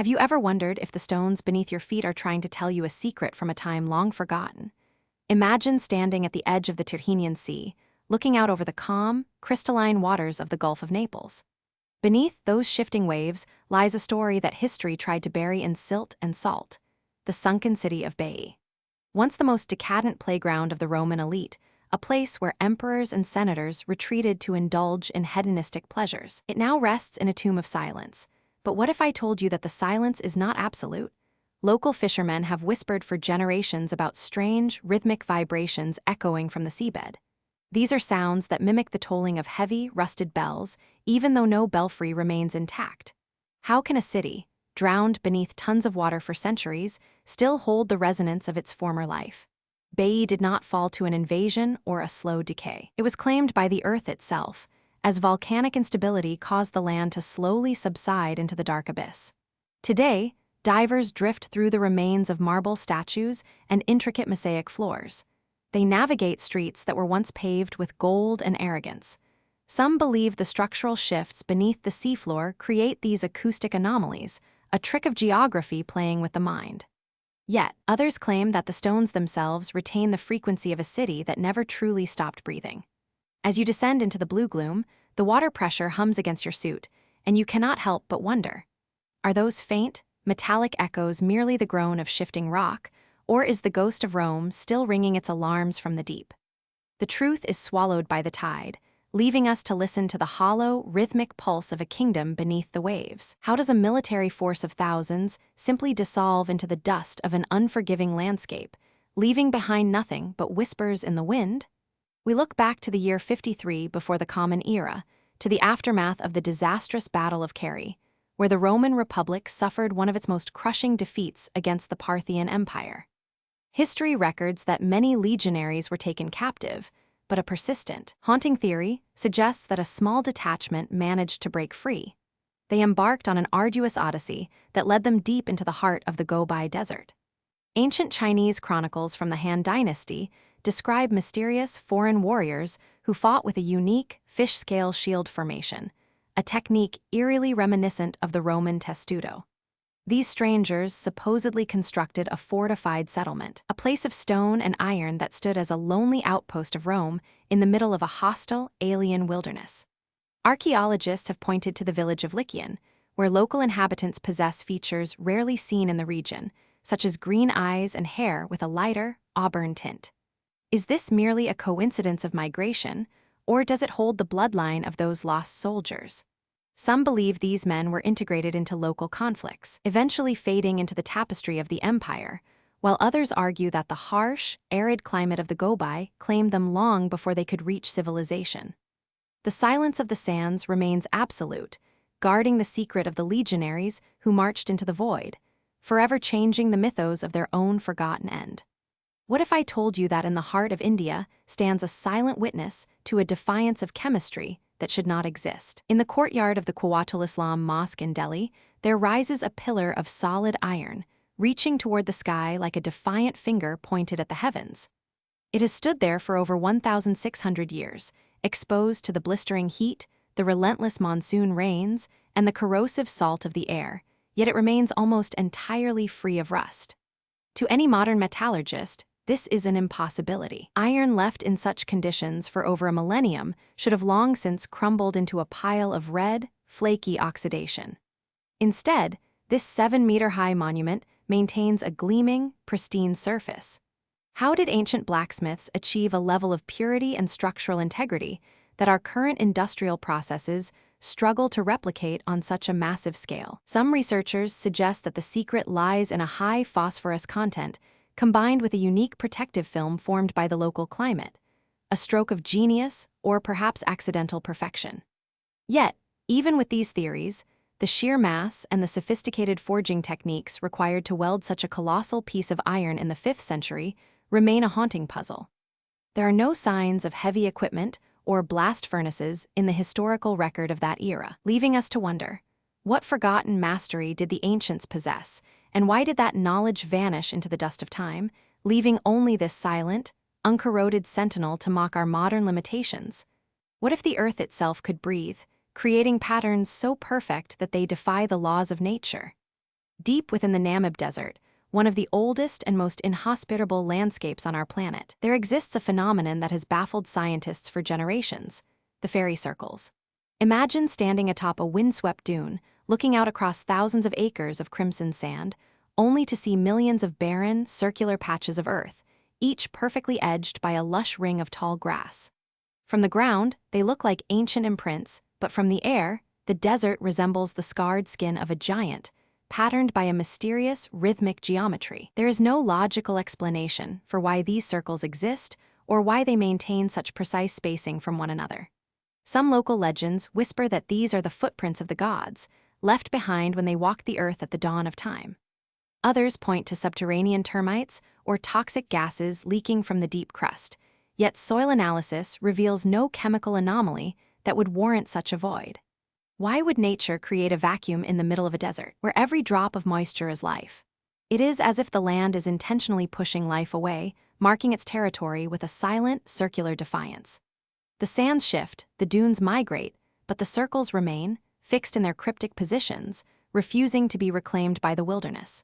Have you ever wondered if the stones beneath your feet are trying to tell you a secret from a time long forgotten? Imagine standing at the edge of the Tyrrhenian Sea, looking out over the calm, crystalline waters of the Gulf of Naples. Beneath those shifting waves lies a story that history tried to bury in silt and salt: the sunken city of Baiae. Once the most decadent playground of the Roman elite, a place where emperors and senators retreated to indulge in hedonistic pleasures. It now rests in a tomb of silence. But what if I told you that the silence is not absolute? Local fishermen have whispered for generations about strange, rhythmic vibrations echoing from the seabed. These are sounds that mimic the tolling of heavy, rusted bells, even though no belfry remains intact. How can a city, drowned beneath tons of water for centuries, still hold the resonance of its former life? Baiae did not fall to an invasion or a slow decay. It was claimed by the earth itself, as volcanic instability caused the land to slowly subside into the dark abyss. Today, divers drift through the remains of marble statues and intricate mosaic floors. They navigate streets that were once paved with gold and arrogance. Some believe the structural shifts beneath the seafloor create these acoustic anomalies, a trick of geography playing with the mind. Yet, others claim that the stones themselves retain the frequency of a city that never truly stopped breathing. As you descend into the blue gloom, the water pressure hums against your suit, and you cannot help but wonder: are those faint, metallic echoes merely the groan of shifting rock, or is the ghost of Rome still ringing its alarms from the deep? The truth is swallowed by the tide, leaving us to listen to the hollow, rhythmic pulse of a kingdom beneath the waves. How does a military force of thousands simply dissolve into the dust of an unforgiving landscape, leaving behind nothing but whispers in the wind? We look back to the year 53 before the Common Era, to the aftermath of the disastrous Battle of Carrhae, where the Roman Republic suffered one of its most crushing defeats against the Parthian Empire. History records that many legionaries were taken captive, but a persistent, haunting theory suggests that a small detachment managed to break free. They embarked on an arduous odyssey that led them deep into the heart of the Gobi Desert. Ancient Chinese chronicles from the Han Dynasty describe mysterious foreign warriors who fought with a unique fish-scale shield formation, a technique eerily reminiscent of the Roman testudo. These strangers supposedly constructed a fortified settlement, a place of stone and iron that stood as a lonely outpost of Rome in the middle of a hostile, alien wilderness. Archaeologists have pointed to the village of Lycian, where local inhabitants possess features rarely seen in the region, such as green eyes and hair with a lighter, auburn tint. Is this merely a coincidence of migration, or does it hold the bloodline of those lost soldiers? Some believe these men were integrated into local conflicts, eventually fading into the tapestry of the empire, while others argue that the harsh, arid climate of the Gobi claimed them long before they could reach civilization. The silence of the sands remains absolute, guarding the secret of the legionaries who marched into the void, forever changing the mythos of their own forgotten end. What if I told you that in the heart of India stands a silent witness to a defiance of chemistry that should not exist? In the courtyard of the Quwwatul Islam Mosque in Delhi, there rises a pillar of solid iron, reaching toward the sky like a defiant finger pointed at the heavens. It has stood there for over 1,600 years, exposed to the blistering heat, the relentless monsoon rains, and the corrosive salt of the air, yet it remains almost entirely free of rust. To any modern metallurgist, this is an impossibility. Iron left in such conditions for over a millennium should have long since crumbled into a pile of red, flaky oxidation. Instead, this 7-meter-high monument maintains a gleaming, pristine surface. How did ancient blacksmiths achieve a level of purity and structural integrity that our current industrial processes struggle to replicate on such a massive scale? Some researchers suggest that the secret lies in a high phosphorus content combined with a unique protective film formed by the local climate, a stroke of genius or perhaps accidental perfection. Yet, even with these theories, the sheer mass and the sophisticated forging techniques required to weld such a colossal piece of iron in the 5th century remain a haunting puzzle. There are no signs of heavy equipment or blast furnaces in the historical record of that era, leaving us to wonder: what forgotten mastery did the ancients possess, and why did that knowledge vanish into the dust of time, leaving only this silent, uncorroded sentinel to mock our modern limitations? What if the earth itself could breathe, creating patterns so perfect that they defy the laws of nature? deep within the Namib Desert, one of the oldest and most inhospitable landscapes on our planet, there exists a phenomenon that has baffled scientists for generations: the fairy circles. Imagine standing atop a windswept dune, looking out across thousands of acres of crimson sand, only to see millions of barren, circular patches of earth, each perfectly edged by a lush ring of tall grass. From the ground, they look like ancient imprints, but from the air, the desert resembles the scarred skin of a giant, patterned by a mysterious, rhythmic geometry. There is no logical explanation for why these circles exist or why they maintain such precise spacing from one another. Some local legends whisper that these are the footprints of the gods, left behind when they walked the earth at the dawn of time. Others point to subterranean termites or toxic gases leaking from the deep crust, yet soil analysis reveals no chemical anomaly that would warrant such a void. Why would nature create a vacuum in the middle of a desert, where every drop of moisture is life? It is as if the land is intentionally pushing life away, marking its territory with a silent, circular defiance. The sands shift, the dunes migrate, but the circles remain, fixed in their cryptic positions, refusing to be reclaimed by the wilderness.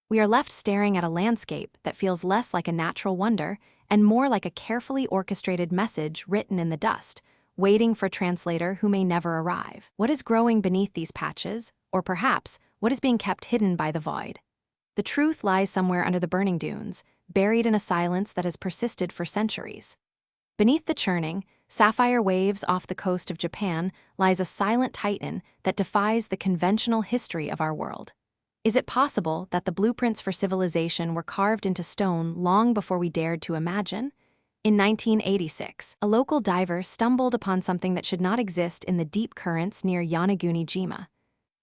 We are left staring at a landscape that feels less like a natural wonder and more like a carefully orchestrated message written in the dust, waiting for a translator who may never arrive. What is growing beneath these patches, or perhaps, what is being kept hidden by the void? The truth lies somewhere under the burning dunes, buried in a silence that has persisted for centuries. Beneath the churning, sapphire waves off the coast of Japan lies a silent titan that defies the conventional history of our world. Is it possible that the blueprints for civilization were carved into stone long before we dared to imagine? In 1986, a local diver stumbled upon something that should not exist in the deep currents near Yonaguni-jima.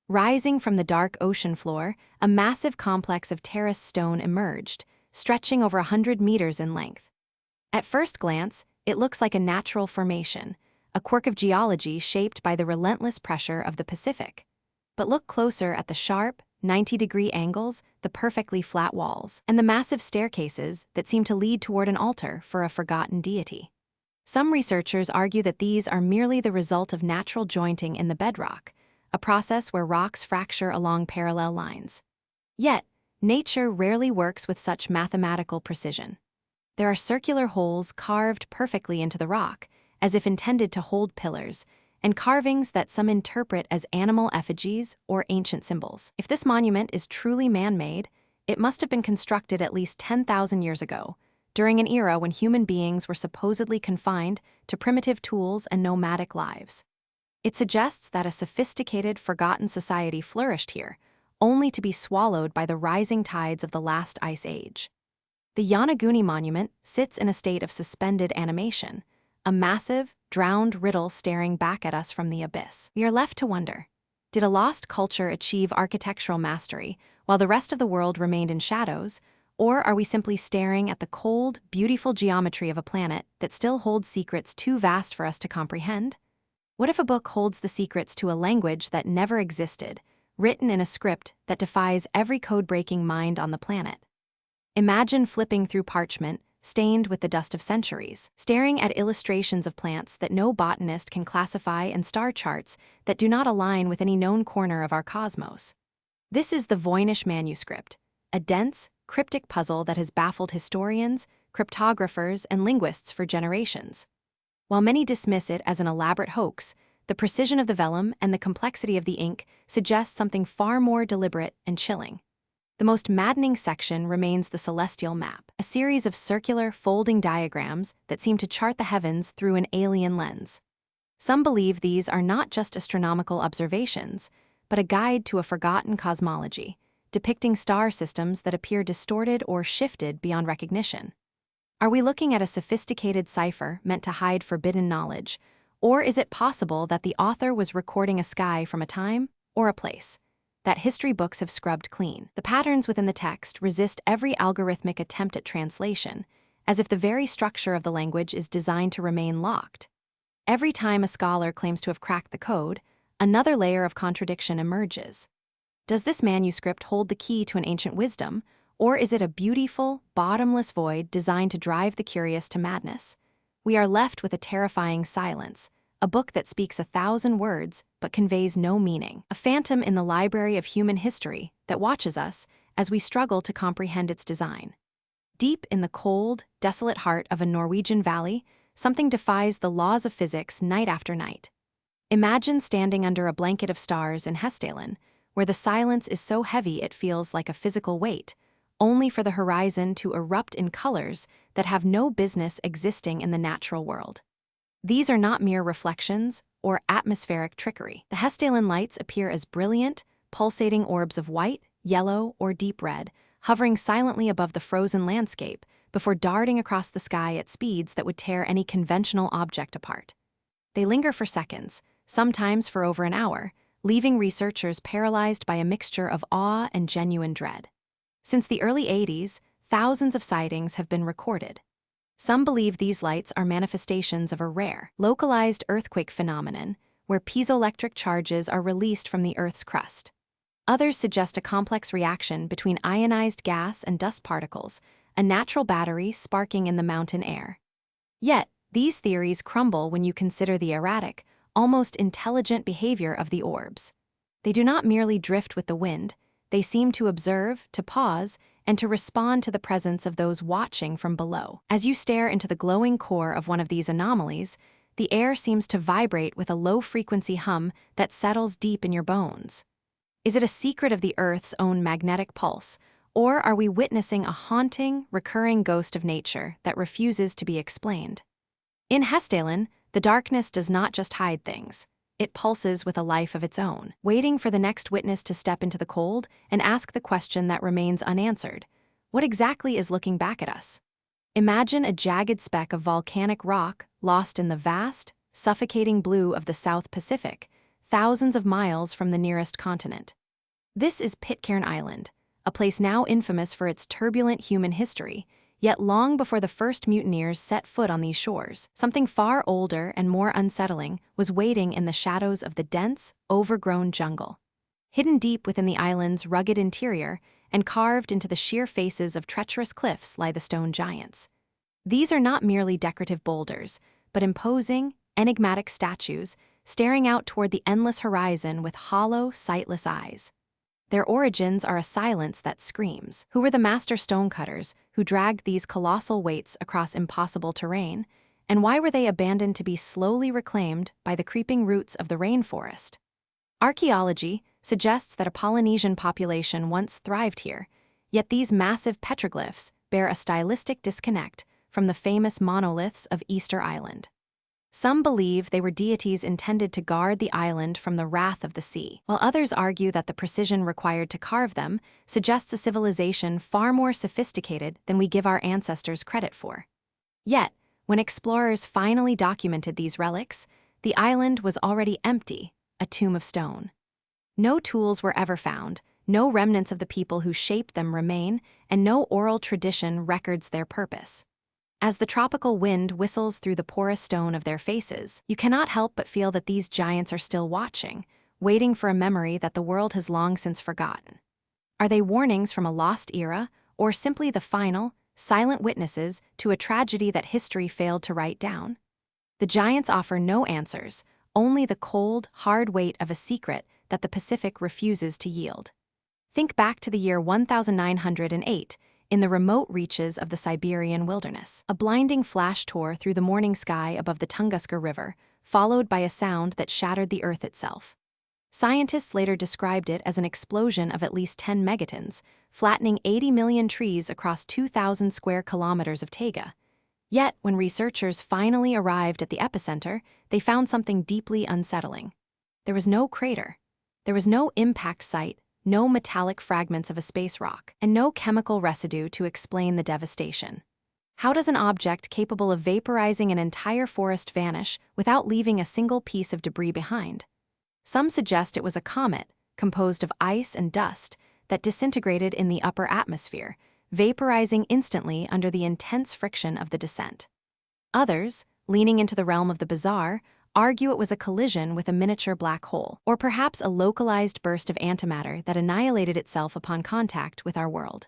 Rising from the dark ocean floor, a massive complex of terraced stone emerged, stretching over 100 meters in length. At first glance, it looks like a natural formation, a quirk of geology shaped by the relentless pressure of the Pacific. But look closer at the sharp, 90-degree angles, the perfectly flat walls, and the massive staircases that seem to lead toward an altar for a forgotten deity. Some researchers argue that these are merely the result of natural jointing in the bedrock, a process where rocks fracture along parallel lines. Yet, nature rarely works with such mathematical precision. There are circular holes carved perfectly into the rock, as if intended to hold pillars, and carvings that some interpret as animal effigies or ancient symbols. If this monument is truly man-made, it must have been constructed at least 10,000 years ago, during an era when human beings were supposedly confined to primitive tools and nomadic lives. It suggests that a sophisticated, forgotten society flourished here, only to be swallowed by the rising tides of the last ice age. The Yonaguni monument sits in a state of suspended animation, a massive, drowned riddle staring back at us from the abyss. We are left to wonder, did a lost culture achieve architectural mastery while the rest of the world remained in shadows, or are we simply staring at the cold, beautiful geometry of a planet that still holds secrets too vast for us to comprehend? What if a book holds the secrets to a language that never existed, written in a script that defies every code-breaking mind on the planet? Imagine flipping through parchment, stained with the dust of centuries, staring at illustrations of plants that no botanist can classify and star charts that do not align with any known corner of our cosmos. This is the Voynich manuscript, a dense, cryptic puzzle that has baffled historians, cryptographers, and linguists for generations. While many dismiss it as an elaborate hoax, the precision of the vellum and the complexity of the ink suggest something far more deliberate and chilling. The most maddening section remains the celestial map, a series of circular, folding diagrams that seem to chart the heavens through an alien lens. Some believe these are not just astronomical observations, but a guide to a forgotten cosmology, depicting star systems that appear distorted or shifted beyond recognition. Are we looking at a sophisticated cipher meant to hide forbidden knowledge, or is it possible that the author was recording a sky from a time or a place that history books have scrubbed clean? The patterns within the text resist every algorithmic attempt at translation, as if the very structure of the language is designed to remain locked. Every time a scholar claims to have cracked the code, another layer of contradiction emerges. Does this manuscript hold the key to an ancient wisdom, or is it a beautiful, bottomless void designed to drive the curious to madness? We are left with a terrifying silence, a book that speaks 1,000 words but conveys no meaning, a phantom in the library of human history that watches us as we struggle to comprehend its design. Deep in the cold, desolate heart of a Norwegian valley, something defies the laws of physics night after night. Imagine standing under a blanket of stars in Hestalen, where the silence is so heavy it feels like a physical weight, only for the horizon to erupt in colors that have no business existing in the natural world. These are not mere reflections or atmospheric trickery. The Hestalen lights appear as brilliant, pulsating orbs of white, yellow, or deep red, hovering silently above the frozen landscape before darting across the sky at speeds that would tear any conventional object apart. They linger for seconds, sometimes for over an hour, leaving researchers paralyzed by a mixture of awe and genuine dread. Since the early 80s, thousands of sightings have been recorded. Some believe these lights are manifestations of a rare, localized earthquake phenomenon where piezoelectric charges are released from the Earth's crust. Others suggest a complex reaction between ionized gas and dust particles, a natural battery sparking in the mountain air. Yet, these theories crumble when you consider the erratic, almost intelligent behavior of the orbs. They do not merely drift with the wind, they seem to observe, to pause, and to respond to the presence of those watching from below. As you stare into the glowing core of one of these anomalies, the air seems to vibrate with a low-frequency hum that settles deep in your bones. Is it a secret of the Earth's own magnetic pulse, or are we witnessing a haunting, recurring ghost of nature that refuses to be explained? In Hestalen, the darkness does not just hide things. It pulses with a life of its own, waiting for the next witness to step into the cold and ask the question that remains unanswered. What exactly is looking back at us? Imagine a jagged speck of volcanic rock lost in the vast, suffocating blue of the South Pacific, thousands of miles from the nearest continent. This is Pitcairn Island, a place now infamous for its turbulent human history, yet long before the first mutineers set foot on these shores, something far older and more unsettling was waiting in the shadows of the dense, overgrown jungle. Hidden deep within the island's rugged interior and carved into the sheer faces of treacherous cliffs lie the stone giants. These are not merely decorative boulders, but imposing, enigmatic statues staring out toward the endless horizon with hollow, sightless eyes. Their origins are a silence that screams. Who were the master stonecutters who dragged these colossal weights across impossible terrain, and why were they abandoned to be slowly reclaimed by the creeping roots of the rainforest? Archaeology suggests that a Polynesian population once thrived here, yet these massive petroglyphs bear a stylistic disconnect from the famous monoliths of Easter Island. Some believe they were deities intended to guard the island from the wrath of the sea, while others argue that the precision required to carve them suggests a civilization far more sophisticated than we give our ancestors credit for. Yet, when explorers finally documented these relics, the island was already empty, a tomb of stone. No tools were ever found, no remnants of the people who shaped them remain, and no oral tradition records their purpose. As the tropical wind whistles through the porous stone of their faces, you cannot help but feel that these giants are still watching, waiting for a memory that the world has long since forgotten. Are they warnings from a lost era, or simply the final, silent witnesses to a tragedy that history failed to write down? The giants offer no answers, only the cold, hard weight of a secret that the Pacific refuses to yield. Think back to the year 1908, in the remote reaches of the Siberian wilderness. A blinding flash tore through the morning sky above the Tunguska River, followed by a sound that shattered the Earth itself. Scientists later described it as an explosion of at least 10 megatons, flattening 80 million trees across 2,000 square kilometers of taiga. Yet, when researchers finally arrived at the epicenter, they found something deeply unsettling. There was no crater. There was no impact site, no metallic fragments of a space rock, and no chemical residue to explain the devastation. How does an object capable of vaporizing an entire forest vanish without leaving a single piece of debris behind? Some suggest it was a comet, composed of ice and dust, that disintegrated in the upper atmosphere, vaporizing instantly under the intense friction of the descent. Others, leaning into the realm of the bizarre, argue it was a collision with a miniature black hole, or perhaps a localized burst of antimatter that annihilated itself upon contact with our world.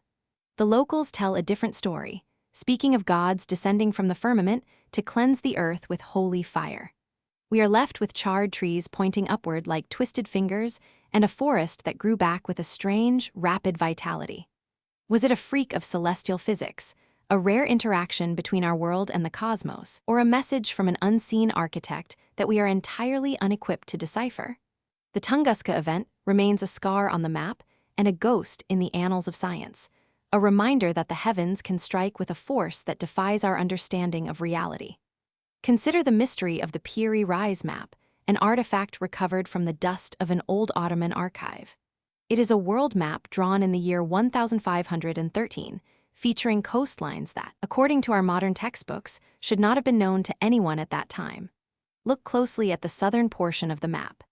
The locals tell a different story, speaking of gods descending from the firmament to cleanse the earth with holy fire. We are left with charred trees pointing upward like twisted fingers and a forest that grew back with a strange, rapid vitality. Was it a freak of celestial physics, a rare interaction between our world and the cosmos, or a message from an unseen architect that we are entirely unequipped to decipher? The Tunguska event remains a scar on the map and a ghost in the annals of science, a reminder that the heavens can strike with a force that defies our understanding of reality. Consider the mystery of the Piri Rise map, an artifact recovered from the dust of an old Ottoman archive. It is a world map drawn in the year 1513, featuring coastlines that, according to our modern textbooks, should not have been known to anyone at that time. Look closely at the southern portion of the map.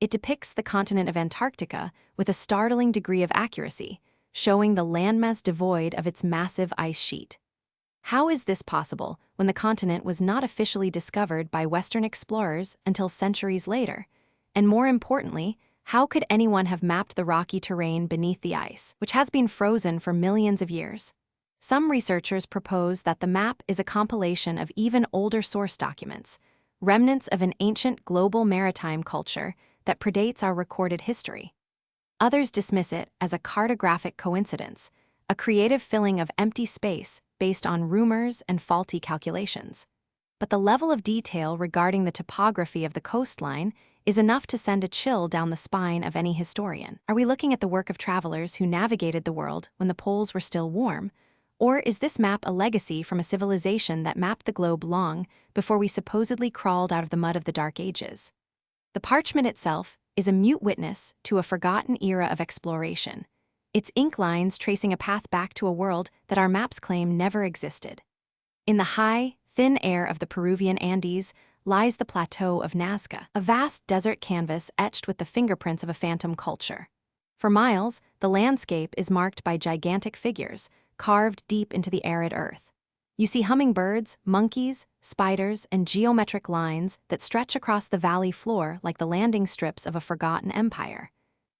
It depicts the continent of Antarctica with a startling degree of accuracy, showing the landmass devoid of its massive ice sheet. How is this possible when the continent was not officially discovered by Western explorers until centuries later? And more importantly, how could anyone have mapped the rocky terrain beneath the ice, which has been frozen for millions of years? Some researchers propose that the map is a compilation of even older source documents, remnants of an ancient global maritime culture that predates our recorded history. Others dismiss it as a cartographic coincidence, a creative filling of empty space based on rumors and faulty calculations. But the level of detail regarding the topography of the coastline is enough to send a chill down the spine of any historian. Are we looking at the work of travelers who navigated the world when the poles were still warm? Or is this map a legacy from a civilization that mapped the globe long before we supposedly crawled out of the mud of the Dark Ages? The parchment itself is a mute witness to a forgotten era of exploration, its ink lines tracing a path back to a world that our maps claim never existed. In the high, thin air of the Peruvian Andes lies the plateau of Nazca, a vast desert canvas etched with the fingerprints of a phantom culture. For miles, the landscape is marked by gigantic figures, carved deep into the arid earth. You see hummingbirds, monkeys, spiders, and geometric lines that stretch across the valley floor like the landing strips of a forgotten empire.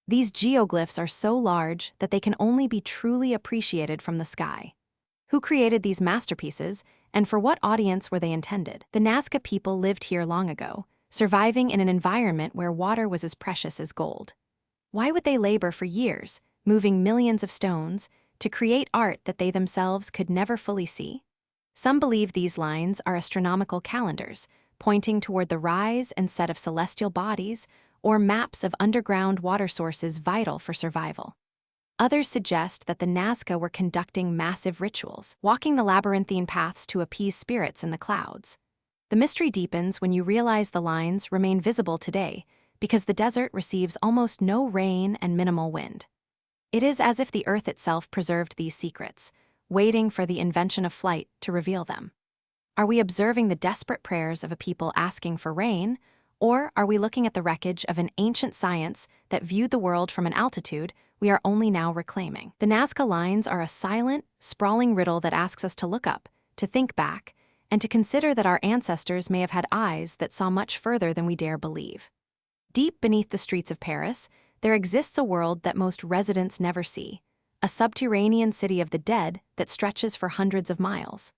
These geoglyphs are so large that they can only be truly appreciated from the sky. Who created these masterpieces, and for what audience were they intended? The Nazca people lived here long ago, surviving in an environment where water was as precious as gold. Why would they labor for years, moving millions of stones, to create art that they themselves could never fully see? Some believe these lines are astronomical calendars, pointing toward the rise and set of celestial bodies, or maps of underground water sources vital for survival. Others suggest that the Nazca were conducting massive rituals, walking the labyrinthine paths to appease spirits in the clouds. The mystery deepens when you realize the lines remain visible today because the desert receives almost no rain and minimal wind. It is as if the earth itself preserved these secrets, waiting for the invention of flight to reveal them. Are we observing the desperate prayers of a people asking for rain, or are we looking at the wreckage of an ancient science that viewed the world from an altitude we are only now reclaiming? The Nazca lines are a silent, sprawling riddle that asks us to look up, to think back, and to consider that our ancestors may have had eyes that saw much further than we dare believe. Deep beneath the streets of Paris, there exists a world that most residents never see, a subterranean city of the dead that stretches for hundreds of miles.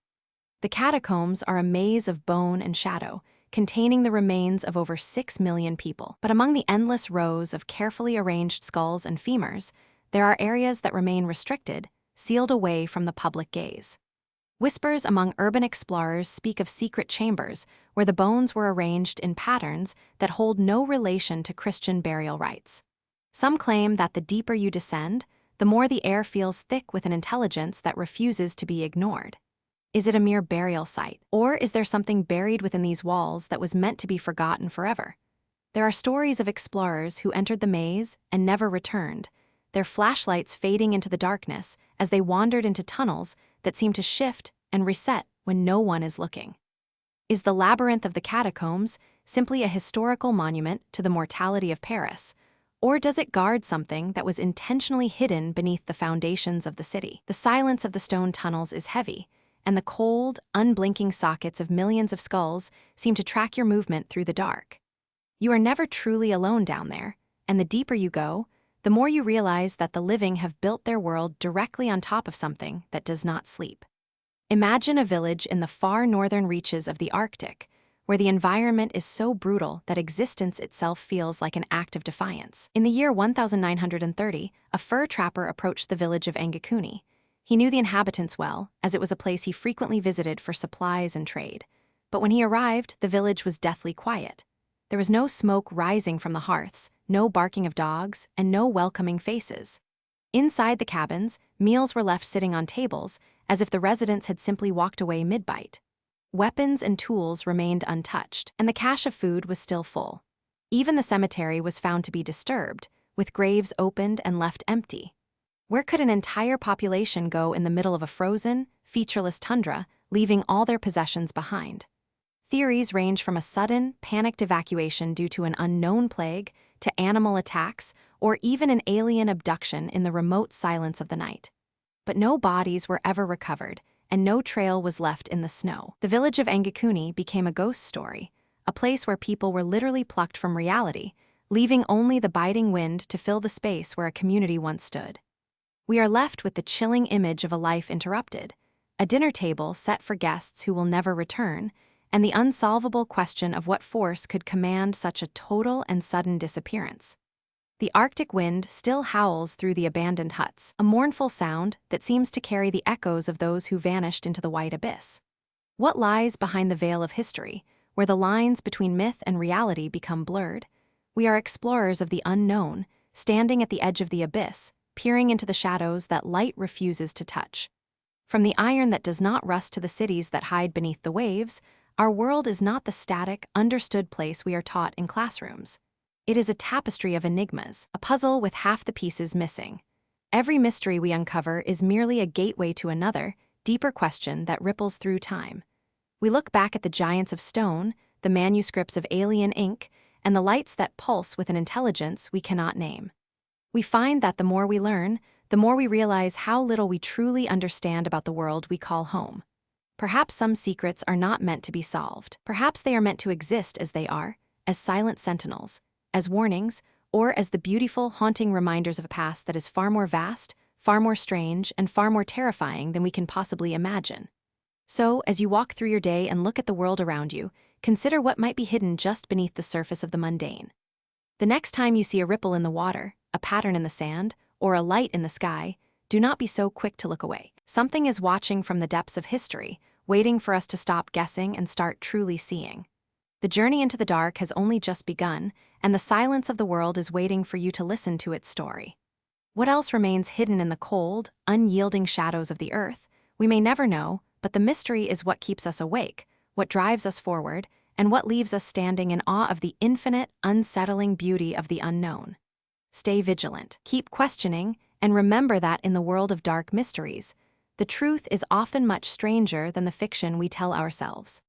The catacombs are a maze of bone and shadow, containing the remains of over 6 million people. But among the endless rows of carefully arranged skulls and femurs, there are areas that remain restricted, sealed away from the public gaze. Whispers among urban explorers speak of secret chambers where the bones were arranged in patterns that hold no relation to Christian burial rites. Some claim that the deeper you descend, the more the air feels thick with an intelligence that refuses to be ignored. Is it a mere burial site, or is there something buried within these walls that was meant to be forgotten forever? There are stories of explorers who entered the maze and never returned, their flashlights fading into the darkness as they wandered into tunnels that seem to shift and reset when no one is looking. Is the labyrinth of the catacombs simply a historical monument to the mortality of Paris, or does it guard something that was intentionally hidden beneath the foundations of the city? The silence of the stone tunnels is heavy, and the cold, unblinking sockets of millions of skulls seem to track your movement through the dark. You are never truly alone down there, and the deeper you go, the more you realize that the living have built their world directly on top of something that does not sleep. Imagine a village in the far northern reaches of the Arctic, where the environment is so brutal that existence itself feels like an act of defiance. In the year 1930, a fur trapper approached the village of Engakuni. He knew the inhabitants well, as it was a place he frequently visited for supplies and trade. But when he arrived, the village was deathly quiet. There was no smoke rising from the hearths, no barking of dogs, and no welcoming faces. Inside the cabins, meals were left sitting on tables, as if the residents had simply walked away mid-bite. Weapons and tools remained untouched, and the cache of food was still full. Even the cemetery was found to be disturbed, with graves opened and left empty. Where could an entire population go in the middle of a frozen, featureless tundra, leaving all their possessions behind? Theories range from a sudden, panicked evacuation due to an unknown plague, to animal attacks, or even an alien abduction in the remote silence of the night. But no bodies were ever recovered, and no trail was left in the snow. The village of Engakuni became a ghost story, a place where people were literally plucked from reality, leaving only the biting wind to fill the space where a community once stood. We are left with the chilling image of a life interrupted, a dinner table set for guests who will never return, and the unsolvable question of what force could command such a total and sudden disappearance. The Arctic wind still howls through the abandoned huts, a mournful sound that seems to carry the echoes of those who vanished into the white abyss. What lies behind the veil of history, where the lines between myth and reality become blurred? We are explorers of the unknown, standing at the edge of the abyss, peering into the shadows that light refuses to touch. From the iron that does not rust to the cities that hide beneath the waves, our world is not the static, understood place we are taught in classrooms. It is a tapestry of enigmas, a puzzle with half the pieces missing. Every mystery we uncover is merely a gateway to another, deeper question that ripples through time. We look back at the giants of stone, the manuscripts of alien ink, and the lights that pulse with an intelligence we cannot name. We find that the more we learn, the more we realize how little we truly understand about the world we call home. Perhaps some secrets are not meant to be solved. Perhaps they are meant to exist as they are, as silent sentinels, as warnings, or as the beautiful, haunting reminders of a past that is far more vast, far more strange, and far more terrifying than we can possibly imagine. So, as you walk through your day and look at the world around you, consider what might be hidden just beneath the surface of the mundane. The next time you see a ripple in the water, a pattern in the sand, or a light in the sky, do not be so quick to look away. Something is watching from the depths of history, waiting for us to stop guessing and start truly seeing. The journey into the dark has only just begun, and the silence of the world is waiting for you to listen to its story. What else remains hidden in the cold, unyielding shadows of the earth? We may never know, but the mystery is what keeps us awake, what drives us forward, and what leaves us standing in awe of the infinite, unsettling beauty of the unknown. Stay vigilant, keep questioning, and remember that in the world of dark mysteries, the truth is often much stranger than the fiction we tell ourselves.